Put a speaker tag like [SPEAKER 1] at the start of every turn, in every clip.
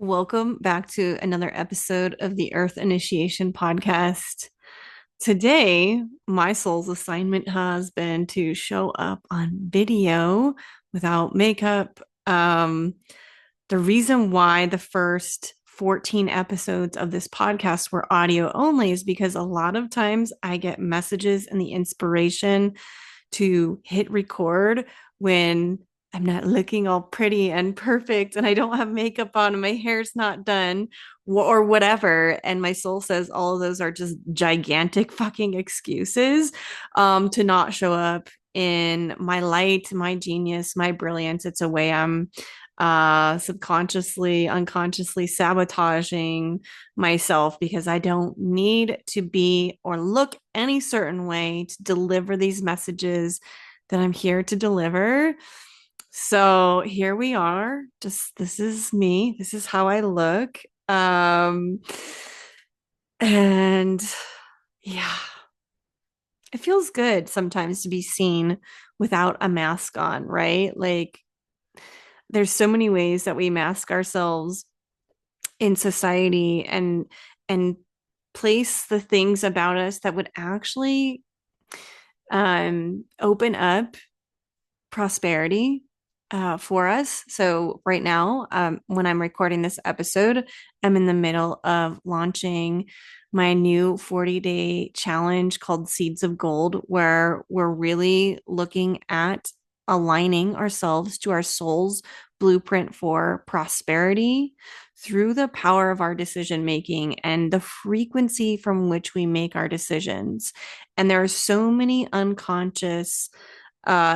[SPEAKER 1] Welcome back to another episode of the Earth Initiation Podcast. Today, my soul's assignment has been to show up on video without makeup. The reason why the first 14 episodes of this podcast were audio only is because a lot of times I get messages and the inspiration to hit record when I'm not looking all pretty and perfect and I don't have makeup on and my hair's not done or whatever. And my soul says all of those are just gigantic fucking excuses to not show up in my light, my genius, my brilliance. It's a way I'm subconsciously, unconsciously sabotaging myself because I don't need to be or look any certain way to deliver these messages that I'm here to deliver. So here we are. Just this is me. This is how I look. And yeah, it feels good sometimes to be seen without a mask on, right? Like there's so many ways that we mask ourselves in society and place the things about us that would actually open up prosperity for us. So right now, when I'm recording this episode, I'm in the middle of launching my new 40-day challenge called Seeds of Gold, where we're really looking at aligning ourselves to our soul's blueprint for prosperity through the power of our decision making and the frequency from which we make our decisions. And there are so many unconscious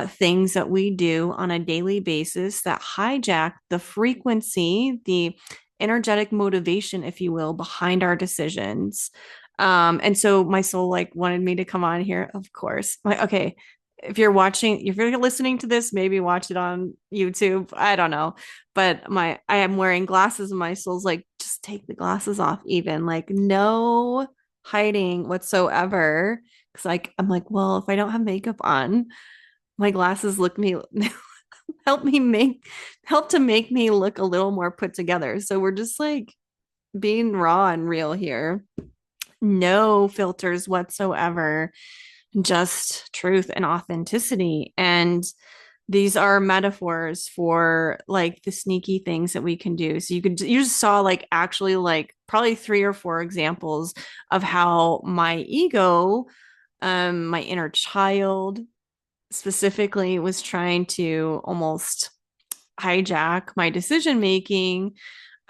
[SPEAKER 1] things that we do on a daily basis that hijack the frequency, the energetic motivation, if you will, behind our decisions. And so my soul like wanted me to come on here, of course. Like, okay, if you're listening to this, maybe watch it on YouTube. I don't know. But I am wearing glasses and my soul's like, just take the glasses off, even like no hiding whatsoever. Cause like I'm like, well, if I don't have makeup on, my glasses look me help me make help to make me look a little more put together. So we're just like being raw and real here. No filters whatsoever, just truth and authenticity. And these are metaphors for like the sneaky things that we can do. So you just saw like actually like probably three or four examples of how my ego, my inner child specifically was trying to almost hijack my decision making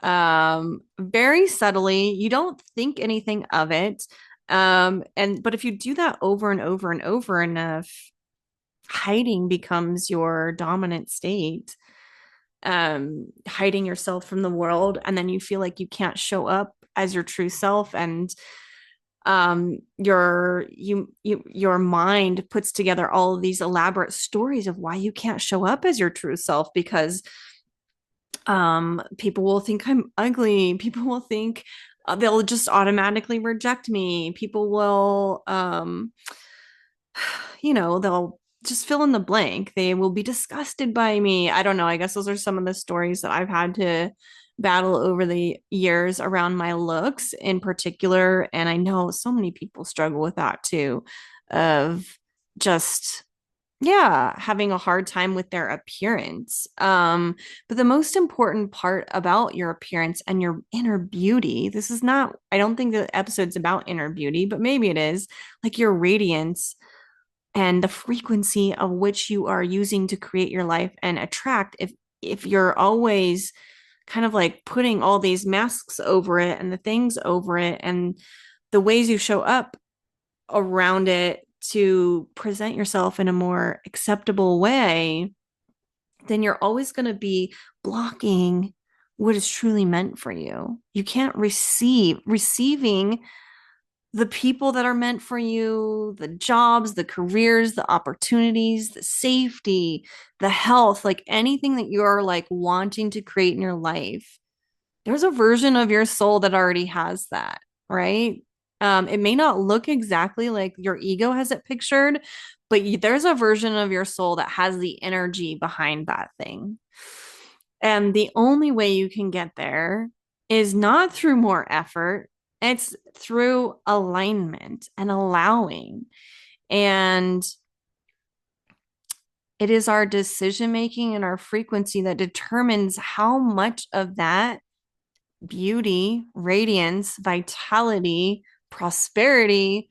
[SPEAKER 1] very subtly. You don't think anything of it. But if you do that over and over and over enough, hiding becomes your dominant state. Hiding yourself from the world, and then you feel like you can't show up as your true self, and your mind puts together all of these elaborate stories of why you can't show up as your true self because people will think I'm ugly, people will think they'll just automatically reject me, people will they'll just fill in the blank, they will be disgusted by me. I don't know, I guess those are some of the stories that I've had to battle over the years around my looks in particular. And I know so many people struggle with that too, of just, yeah, having a hard time with their appearance. But the most important part about your appearance and your inner beauty, this is not, I don't think the episode's about inner beauty, but maybe it is, like your radiance and the frequency of which you are using to create your life and attract. If you're always kind of like putting all these masks over it and the things over it and the ways you show up around it to present yourself in a more acceptable way, then you're always going to be blocking what is truly meant for you. You can't receiving the people that are meant for you, the jobs, the careers, the opportunities, the safety, the health, like anything that you're like wanting to create in your life. There's a version of your soul that already has that, right? It may not look exactly like your ego has it pictured, but there's a version of your soul that has the energy behind that thing. And the only way you can get there is not through more effort, it's through alignment and allowing. And it is our decision making and our frequency that determines how much of that beauty, radiance, vitality, prosperity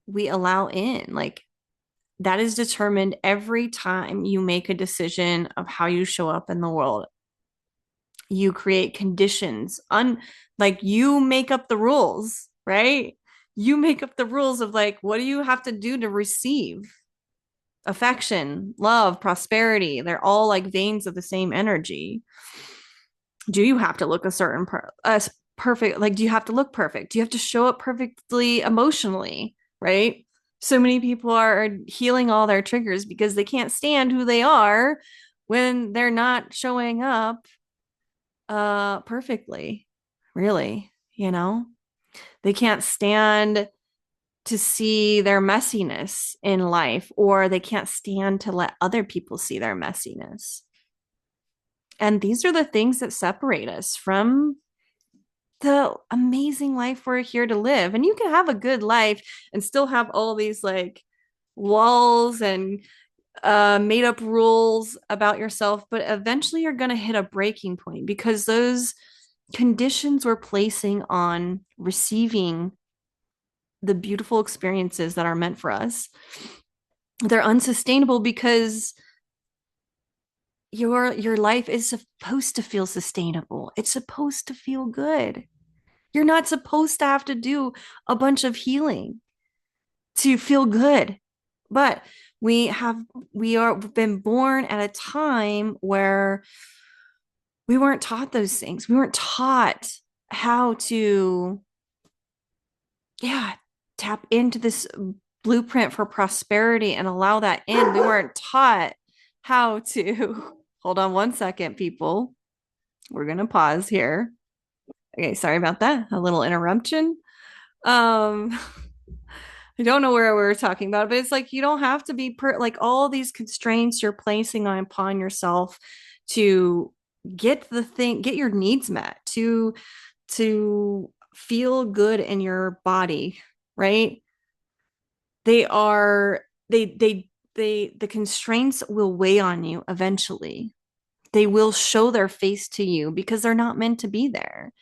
[SPEAKER 1] we allow in. Like that is determined every time you make a decision of how you show up in the world. You create conditions like you make up the rules, right? You make up the rules of like, what do you have to do to receive affection, love, prosperity? They're all like veins of the same energy. Do you have to look a certain perfect? Like, do you have to look perfect? Do you have to show up perfectly emotionally? Right? So many people are healing all their triggers because they can't stand who they are when they're not showing up perfectly. Really, they can't stand to see their messiness in life, or they can't stand to let other people see their messiness. And these are the things that separate us from the amazing life we're here to live. And you can have a good life and still have all these like walls and made up rules about yourself, but eventually you're going to hit a breaking point because those conditions we're placing on receiving the beautiful experiences that are meant for us, they're unsustainable because your life is supposed to feel sustainable. It's supposed to feel good. You're not supposed to have to do a bunch of healing to feel good. But we are been born at a time where we weren't taught those things. We weren't taught how to, yeah, tap into this blueprint for prosperity and allow that in. We weren't taught how to, hold on one second, people. We're going to pause here. Okay, sorry about that. A little interruption. Um, I don't know where we were talking about, but it's like you don't have to be like all these constraints you're placing upon yourself to get your needs met, to feel good in your body, right? They are the constraints will weigh on you eventually. They will show their face to you because they're not meant to be there,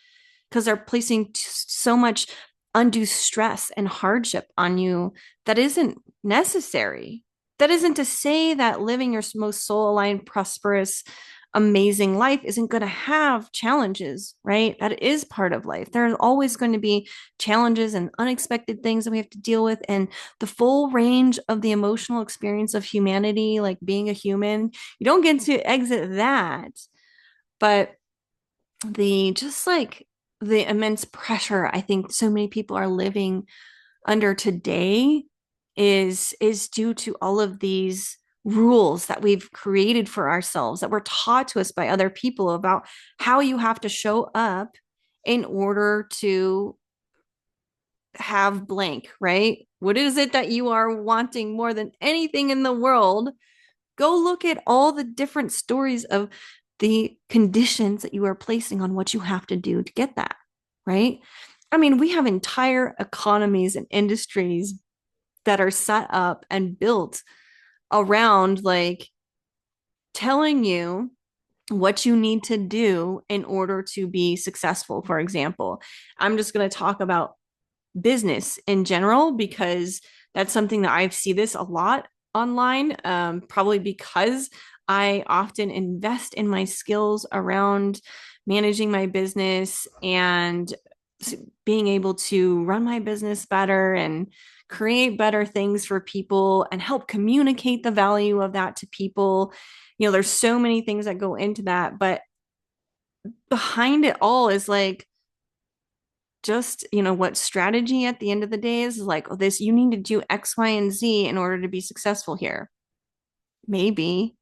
[SPEAKER 1] because they're placing so much undue stress and hardship on you that isn't necessary. That isn't to say that living your most soul aligned, prosperous, amazing life isn't going to have challenges, right? That is part of life. There's always going to be challenges and unexpected things that we have to deal with. And the full range of the emotional experience of humanity, like being a human, you don't get to exit that. But the just like the immense pressure I think so many people are living under today is due to all of these rules that we've created for ourselves that were taught to us by other people about how you have to show up in order to have blank, right? What is it that you are wanting more than anything in the world? Go look at all the different stories of the conditions that you are placing on what you have to do to get that, right? I mean, we have entire economies and industries that are set up and built around like telling you what you need to do in order to be successful. For example, I'm just going to talk about business in general because that's something that I see this a lot online, probably because I often invest in my skills around managing my business and being able to run my business better and create better things for people and help communicate the value of that to people. There's so many things that go into that, but behind it all is like just what strategy at the end of the day is like, oh, this, you need to do X, Y, and Z in order to be successful here. Maybe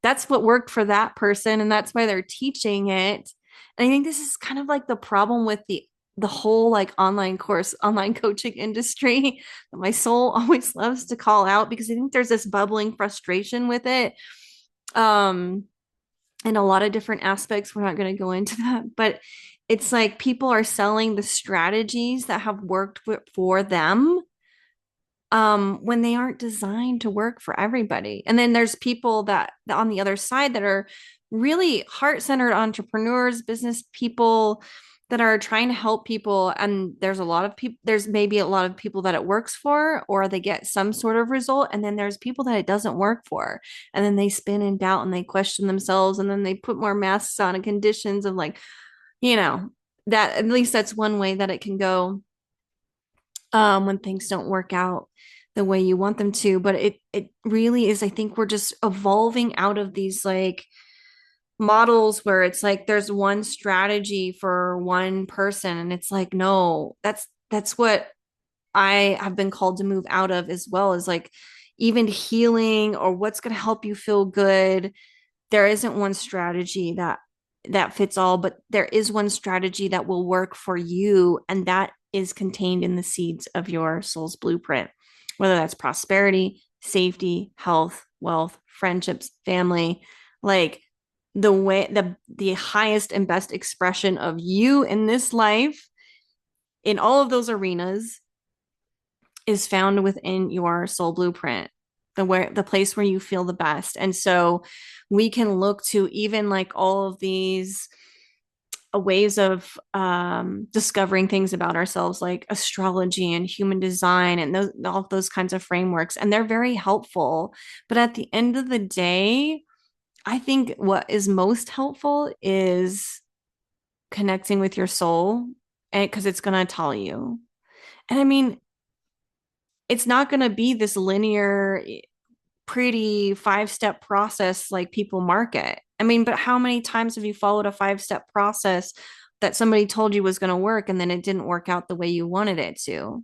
[SPEAKER 1] that's what worked for that person and that's why they're teaching it. And I think this is kind of like the problem with the whole like online coaching industry that my soul always loves to call out because I think there's this bubbling frustration with it. In a lot of different aspects. We're not going to go into that, but it's like people are selling the strategies that have worked for them when they aren't designed to work for everybody. And then there's people that on the other side that are really heart-centered entrepreneurs, business people that are trying to help people. And there's a lot of people, there's maybe a lot of people that it works for, or they get some sort of result. And then there's people that it doesn't work for. And then they spin in doubt and they question themselves. And then they put more masks on and conditions of like, you know, that at least that's one way that it can go when things don't work out the way you want them to. But it really is, I think we're just evolving out of these like models where it's like there's one strategy for one person. And it's like, no, that's what I have been called to move out of as well, as like even healing or what's going to help you feel good. There isn't one strategy that fits all, but there is one strategy that will work for you, and that is contained in the seeds of your soul's blueprint, whether that's prosperity, safety, health, wealth, friendships, family, like the highest and best expression of you in this life in all of those arenas is found within your soul blueprint, the place where you feel the best. And so we can look to even like all of these ways of discovering things about ourselves, like astrology and human design and all of those kinds of frameworks. And they're very helpful. But at the end of the day, I think what is most helpful is connecting with your soul, and because it's going to tell you. And I mean, it's not going to be this linear, pretty 5-step process like people market. I mean, but how many times have you followed a 5-step process that somebody told you was going to work and then it didn't work out the way you wanted it to?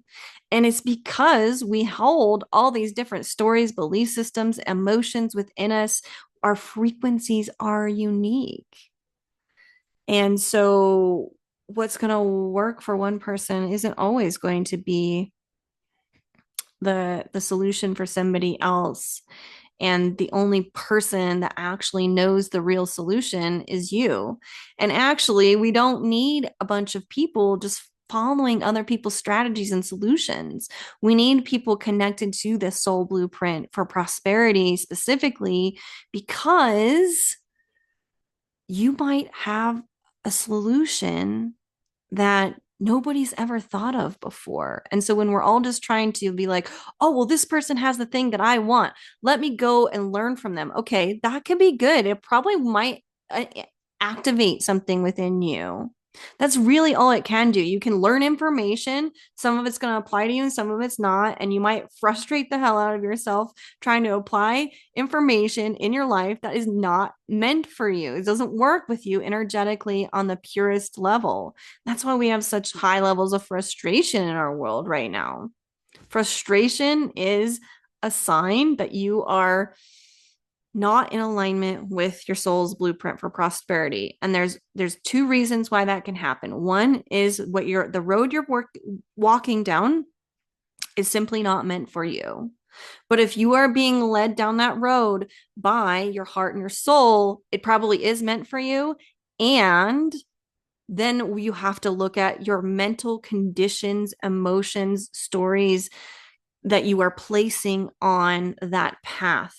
[SPEAKER 1] And it's because we hold all these different stories, belief systems, emotions within us. Our frequencies are unique. And so what's going to work for one person isn't always going to be the solution for somebody else. And the only person that actually knows the real solution is you. And actually, we don't need a bunch of people just following other people's strategies and solutions. We need people connected to the soul blueprint for prosperity specifically, because you might have a solution that nobody's ever thought of before. And so when we're all just trying to be like, oh, well, this person has the thing that I want, let me go and learn from them. Okay, that could be good. It probably might activate something within you. That's really all it can do. You can learn information. Some of it's going to apply to you and some of it's not. And you might frustrate the hell out of yourself trying to apply information in your life that is not meant for you. It doesn't work with you energetically on the purest level. That's why we have such high levels of frustration in our world right now. Frustration is a sign that you are not in alignment with your soul's blueprint for prosperity. And there's two reasons why that can happen. One is what the road you're walking down is simply not meant for you. But if you are being led down that road by your heart and your soul, it probably is meant for you. And then you have to look at your mental conditions, emotions, stories that you are placing on that path,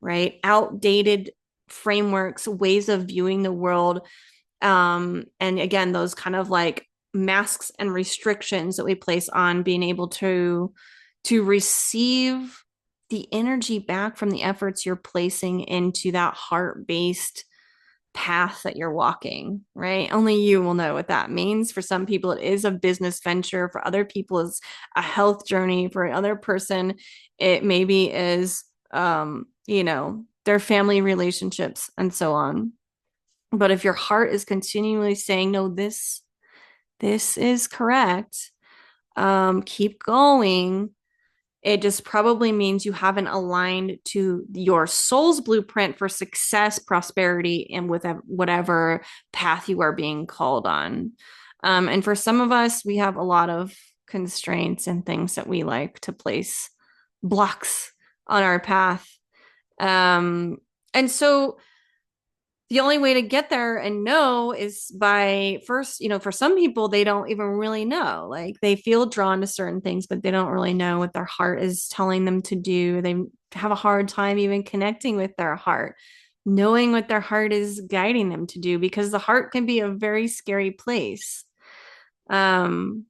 [SPEAKER 1] right? Outdated frameworks, ways of viewing the world. And again, those kind of like masks and restrictions that we place on being able to receive the energy back from the efforts you're placing into that heart-based path that you're walking, right? Only you will know what that means. For some people, it is a business venture. For other people, it's a health journey. For another person, it maybe is, their family relationships and so on. But if your heart is continually saying, no, this is correct, keep going, it just probably means you haven't aligned to your soul's blueprint for success, prosperity, and with whatever path you are being called on. And for some of us, we have a lot of constraints and things that we like to place blocks on our path. And so The only way to get there and know is by first, for some people, they don't even really know. Like they feel drawn to certain things, but they don't really know what their heart is telling them to do. They have a hard time even connecting with their heart, knowing what their heart is guiding them to do, because the heart can be a very scary place. Um,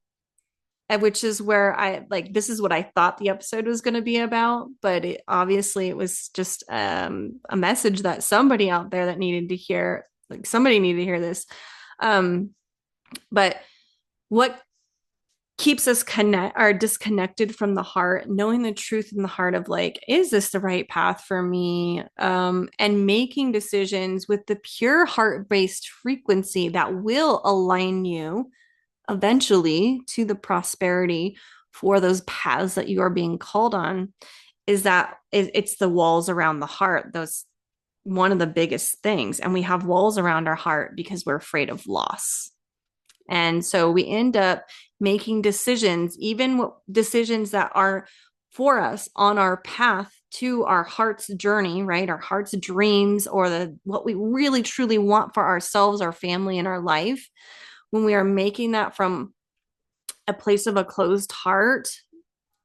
[SPEAKER 1] which is where I like this is what I thought the episode was going to be about, but obviously it was just a message that somebody out there that needed to hear, like somebody needed to hear this. Um, but what keeps us connect or disconnected from the heart, knowing the truth in the heart of like, is this the right path for me? And making decisions with the pure heart-based frequency that will align you eventually to the prosperity for those paths that you are being called on, is that it's the walls around the heart. Those one of the biggest things. And we have walls around our heart because we're afraid of loss. And so we end up making decisions, even decisions that are for us on our path to our heart's journey, right? Our heart's dreams, or what we really truly want for ourselves, our family, and our life. When we are making that from a place of a closed heart,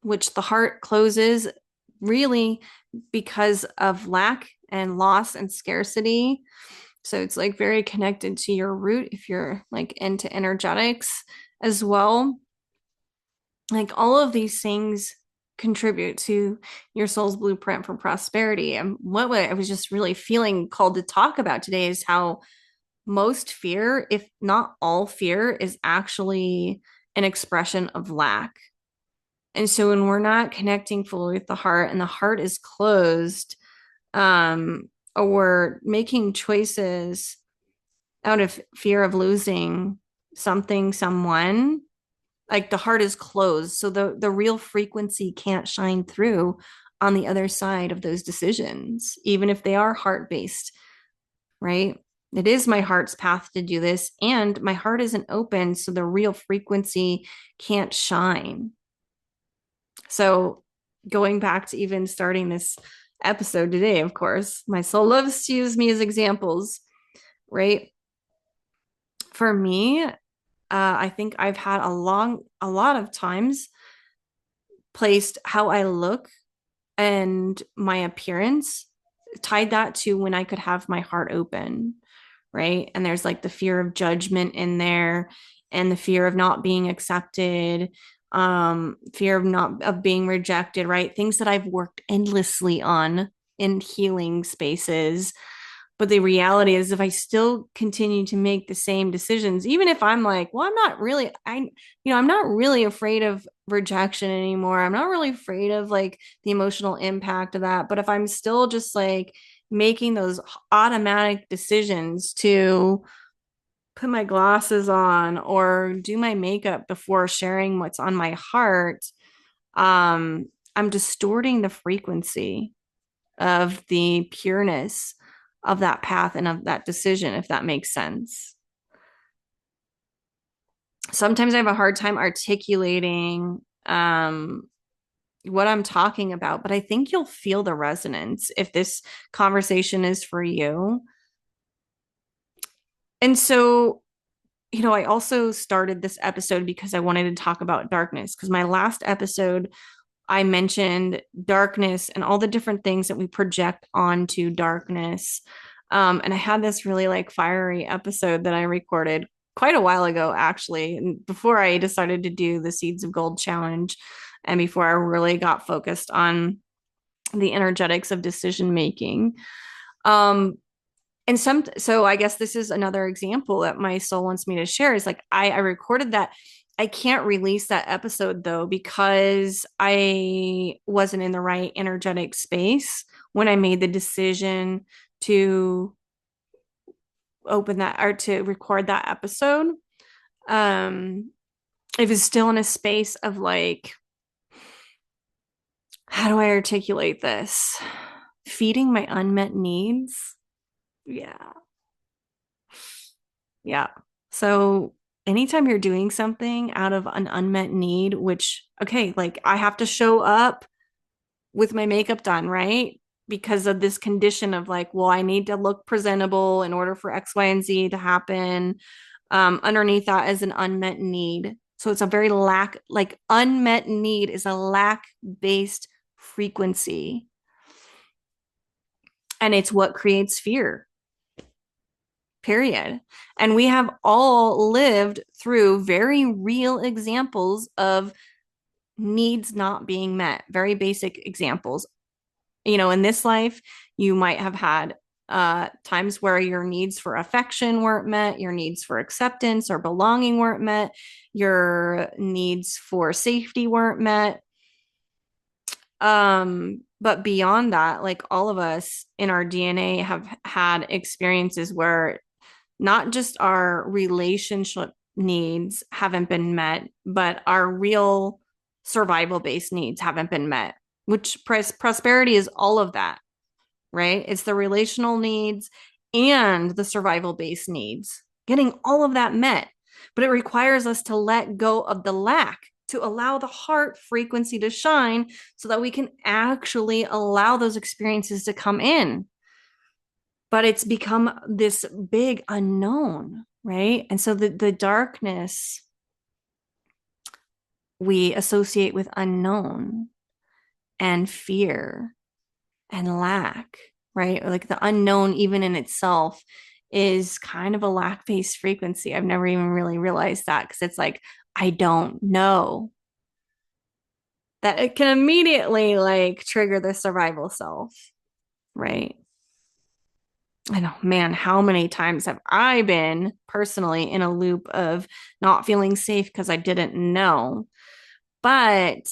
[SPEAKER 1] which the heart closes really because of lack and loss and scarcity. So it's like very connected to your root if you're like into energetics as well. Like all of these things contribute to your soul's blueprint for prosperity. And what I was just really feeling called to talk about today is how most fear, if not all fear, is actually an expression of lack. And so when we're not connecting fully with the heart and the heart is closed, or we're making choices out of fear of losing something, someone, like the heart is closed. So the real frequency can't shine through on the other side of those decisions, even if they are heart based, right? It is my heart's path to do this, and my heart isn't open, so the real frequency can't shine. So, going back to even starting this episode today, of course, my soul loves to use me as examples, right? For me, I think I've had a lot of times placed how I look and my appearance, tied that to when I could have my heart open, right? And there's like the fear of judgment in there, and the fear of not being accepted, fear of not of being rejected, right? Things that I've worked endlessly on in healing spaces. But the reality is, if I still continue to make the same decisions, even if I'm like, well, I'm not really afraid of rejection anymore. I'm not really afraid of like the emotional impact of that. But if I'm still just like making those automatic decisions to put my glasses on or do my makeup before sharing what's on my heart, I'm distorting the frequency of the pureness of that path and of that decision, if that makes sense. Sometimes I have a hard time articulating what I'm talking about, but I think you'll feel the resonance if this conversation is for you. And so, I also started this episode because I wanted to talk about darkness, because my last episode, I mentioned darkness and all the different things that we project onto darkness. And I had this really like fiery episode that I recorded quite a while ago, actually, and before I decided to do the Seeds of Gold challenge, and before I really got focused on the energetics of decision making. Um, so I guess this is another example that my soul wants me to share, is like I recorded that. I can't release that episode though, because I wasn't in the right energetic space when I made the decision to open that or to record that episode. um it was still in a space of like, how do I articulate this? Feeding my unmet needs. Yeah. Yeah. So anytime you're doing something out of an unmet need, which, okay, like I have to show up with my makeup done, right? because of this condition of like, well, I need to look presentable in order for X, Y, and Z to happen. Underneath that is an unmet need. So it's a very like unmet need is a lack based frequency. And it's what creates fear, period. And we have all lived through very real examples of needs not being met, very basic examples. In this life, you might have had times where your needs for affection weren't met, your needs for acceptance or belonging weren't met, your needs for safety weren't met. But beyond that, like all of us in our DNA have had experiences where not just our relationship needs haven't been met, but our real survival based needs haven't been met, which prosperity is all of that, right? It's the relational needs and the survival based needs, getting all of that met. But it requires us to let go of the lack, to allow the heart frequency to shine so that we can actually allow those experiences to come in. But it's become this big unknown, right? And so the darkness we associate with unknown and fear and lack, right? Or like the unknown, even in itself, is kind of a lack based frequency. I've never even really realized that because it's like, I don't know. That it can immediately like trigger the survival self, right? I know, man, how many times have I been personally in a loop of not feeling safe because I didn't know? But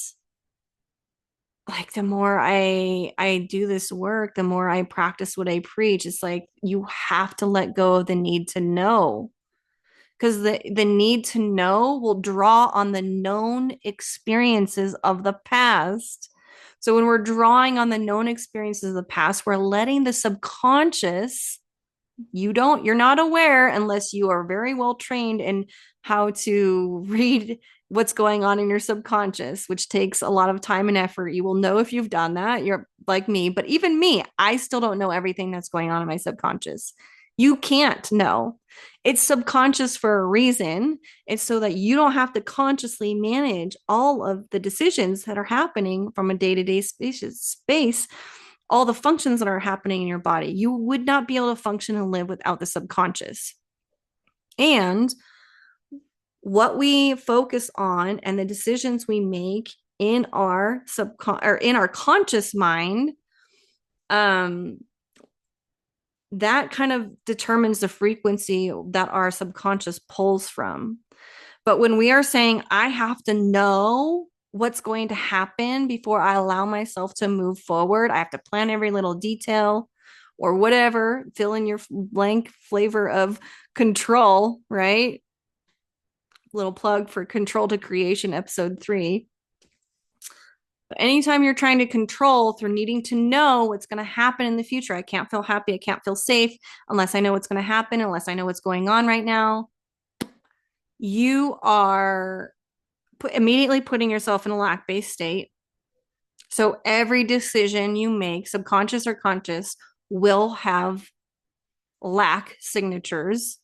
[SPEAKER 1] like the more I do this work, the more I practice what I preach. It's like you have to let go of the need to know because the need to know will draw on the known experiences of the past. So when we're drawing on the known experiences of the past, we're letting the subconscious, you're not aware unless you are very well trained in how to read what's going on in your subconscious, which takes a lot of time and effort. You will know if you've done that. You're like me, but even me, I still don't know everything that's going on in my subconscious. You can't know. It's subconscious for a reason. It's so that you don't have to consciously manage all of the decisions that are happening from a day-to-day space, all the functions that are happening in your body. You would not be able to function and live without the subconscious. And what we focus on and the decisions we make in our conscious mind, that kind of determines the frequency that our subconscious pulls from. But when we are saying, I have to know what's going to happen before I allow myself to move forward, I have to plan every little detail or whatever, fill in your blank flavor of control, right? Little plug for Control to Creation, episode 3. But anytime you're trying to control through needing to know what's going to happen in the future, I can't feel happy, I can't feel safe unless I know what's going to happen, unless I know what's going on right now. You are immediately putting yourself in a lack based state. So every decision you make, subconscious or conscious, will have lack signatures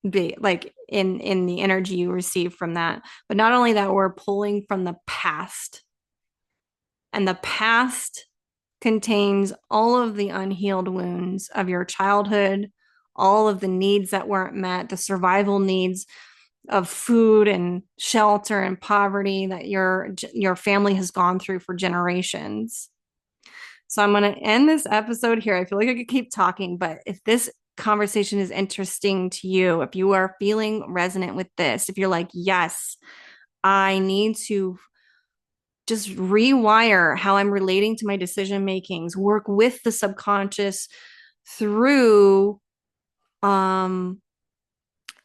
[SPEAKER 1] be like in the energy you receive from that. But not only that, we're pulling from the past, and the past contains all of the unhealed wounds of your childhood, all of the needs that weren't met, the survival needs of food and shelter and poverty that your family has gone through for generations. So I'm going to end this episode here. I feel like I could keep talking, but if this conversation is interesting to you, if you are feeling resonant with this, if you're like, yes, I need to just rewire how I'm relating to my decision makings, work with the subconscious through that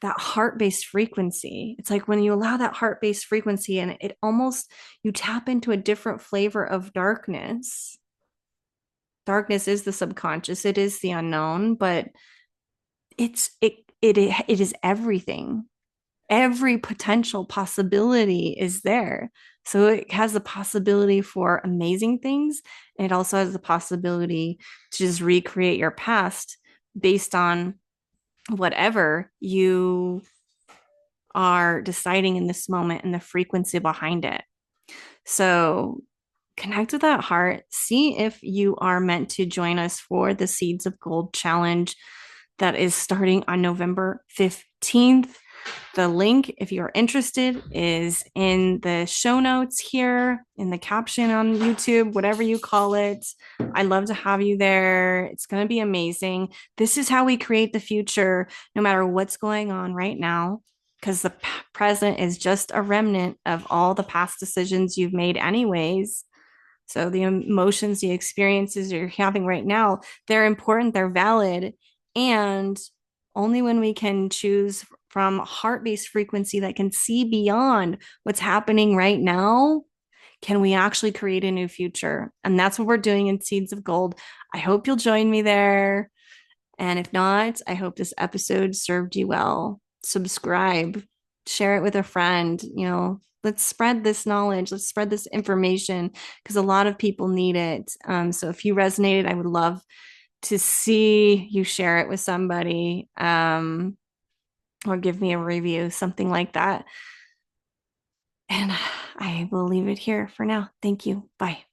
[SPEAKER 1] heart-based frequency. It's like when you allow that heart-based frequency and it almost you tap into a different flavor of darkness. Darkness is the subconscious, it is the unknown, but it is everything. every potential possibility is there. So it has the possibility for amazing things. And it also has the possibility to just recreate your past based on whatever you are deciding in this moment and the frequency behind it. So connect with that heart. See if you are meant to join us for the Seeds of Gold challenge that is starting on November 15th. The link, if you're interested, is in the show notes here, in the caption on YouTube, whatever you call it. I'd love to have you there. It's going to be amazing. This is how we create the future, no matter what's going on right now, because the present is just a remnant of all the past decisions you've made, anyways. So the emotions, the experiences you're having right now, they're important, they're valid. And only when we can choose from heart-based frequency that can see beyond what's happening right now can we actually create a new future. And that's what we're doing in Seeds of Gold. I hope you'll join me there. And if not, I hope this episode served you well. Subscribe, share it with a friend. Let's spread this knowledge, let's spread this information because a lot of people need it. So if you resonated, I would love to see you share it with somebody, or give me a review, something like that. And I will leave it here for now. Thank you. Bye.